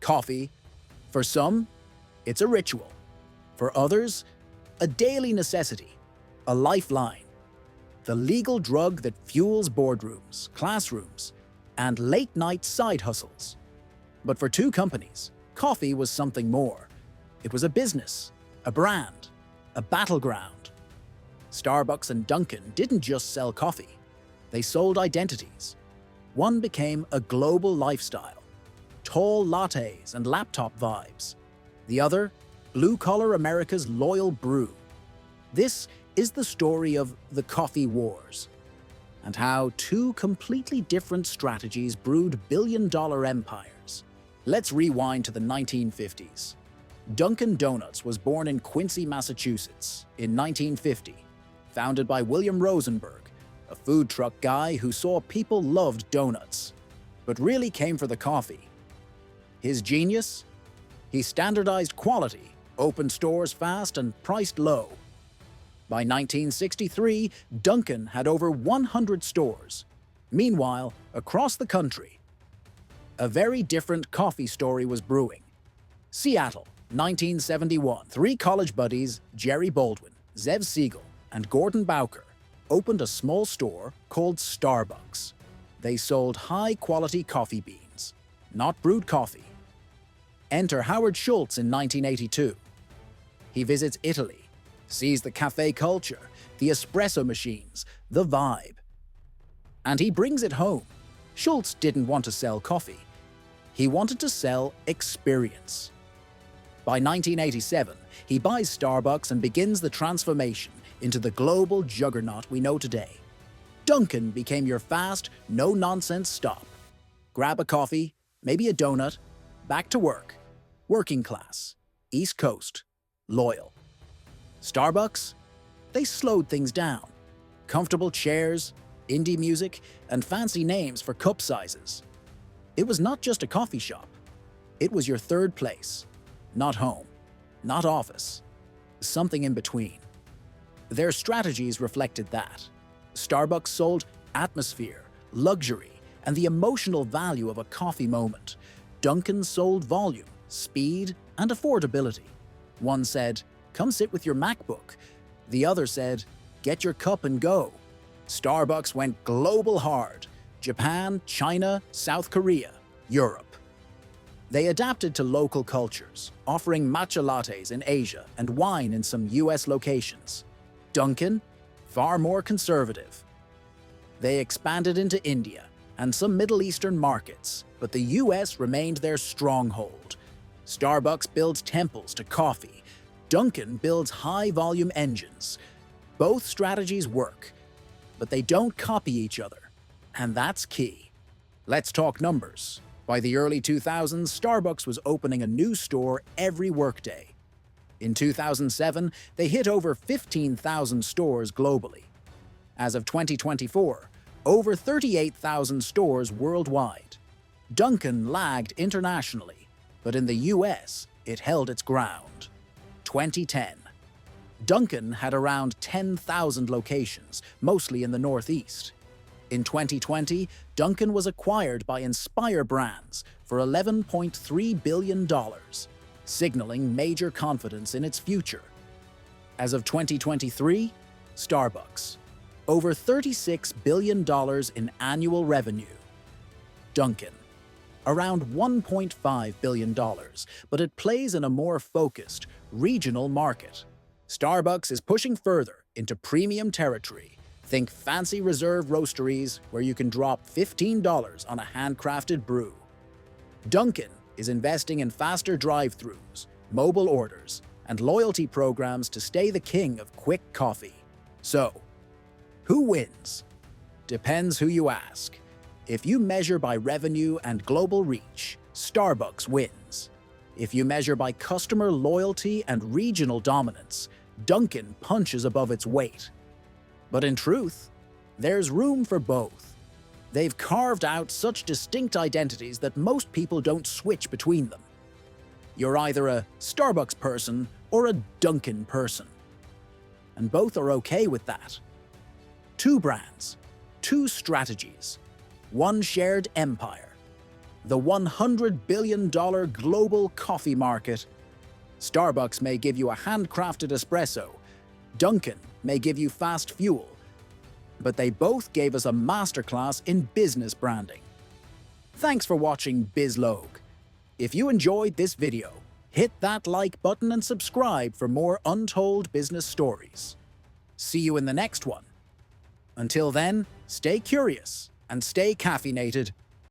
Coffee, for some, it's a ritual. For others, a daily necessity, a lifeline. The legal drug that fuels boardrooms, classrooms, and late-night side hustles. But for two companies, coffee was something more. It was a business, a brand, a battleground. Starbucks and Dunkin' didn't just sell coffee. They sold identities. One became a global lifestyle, tall lattes and laptop vibes. The other, blue-collar America's loyal brew. This is the story of the coffee wars, and how two completely different strategies brewed billion-dollar empires. Let's rewind to the 1950s. Dunkin' Donuts was born in Quincy, Massachusetts in 1950, founded by William Rosenberg, a food truck guy who saw people loved donuts, but really came for the coffee. His genius? He standardized quality, opened stores fast, and priced low. By 1963, Dunkin' had over 100 stores. Meanwhile, across the country, a very different coffee story was brewing. Seattle, 1971. Three college buddies, Jerry Baldwin, Zev Siegel, and Gordon Bowker, opened a small store called Starbucks. They sold high-quality coffee beans, not brewed coffee. Enter Howard Schultz in 1982. He visits Italy, sees the cafe culture, the espresso machines, the vibe. And he brings it home. Schultz didn't want to sell coffee. He wanted to sell experience. By 1987, he buys Starbucks and begins the transformation into the global juggernaut we know today. Dunkin' became your fast, no-nonsense stop. Grab a coffee, maybe a donut, back to work. Working class, East Coast, loyal. Starbucks? They slowed things down. Comfortable chairs, indie music, and fancy names for cup sizes. It was not just a coffee shop. It was your third place. Not home, not office, something in between. Their strategies reflected that. Starbucks sold atmosphere, luxury, and the emotional value of a coffee moment. Dunkin' sold volume, speed, and affordability. One said, "Come sit with your MacBook." The other said, "Get your cup and go." Starbucks went global hard. Japan, China, South Korea, Europe. They adapted to local cultures, offering matcha lattes in Asia and wine in some US locations. Dunkin', far more conservative. They expanded into India and some Middle Eastern markets, but the US remained their stronghold. Starbucks builds temples to coffee. Dunkin' builds high-volume engines. Both strategies work, but they don't copy each other, and that's key. Let's talk numbers. By the early 2000s, Starbucks was opening a new store every workday. In 2007, they hit over 15,000 stores globally. As of 2024, over 38,000 stores worldwide. Dunkin' lagged internationally, but in the US, it held its ground. 2010. Dunkin' had around 10,000 locations, mostly in the Northeast. In 2020, Dunkin' was acquired by Inspire Brands for $11.3 billion, signaling major confidence in its future. As of 2023, Starbucks, over $36 billion in annual revenue. Dunkin', around $1.5 billion, but it plays in a more focused, regional market. Starbucks is pushing further into premium territory. Think fancy reserve roasteries where you can drop $15 on a handcrafted brew. Dunkin' is investing in faster drive-thrus, mobile orders, and loyalty programs to stay the king of quick coffee. So, who wins? Depends who you ask. If you measure by revenue and global reach, Starbucks wins. If you measure by customer loyalty and regional dominance, Dunkin' punches above its weight. But in truth, there's room for both. They've carved out such distinct identities that most people don't switch between them. You're either a Starbucks person or a Dunkin' person. And both are okay with that. Two brands, two strategies, one shared empire. the $100 billion global coffee market. Starbucks may give you a handcrafted espresso. Dunkin may give you fast fuel. But they both gave us a masterclass in business branding. Thanks for watching BizLogue. If you enjoyed this video, hit that like button and subscribe for more untold business stories. See you in the next one. Until then, stay curious and stay caffeinated.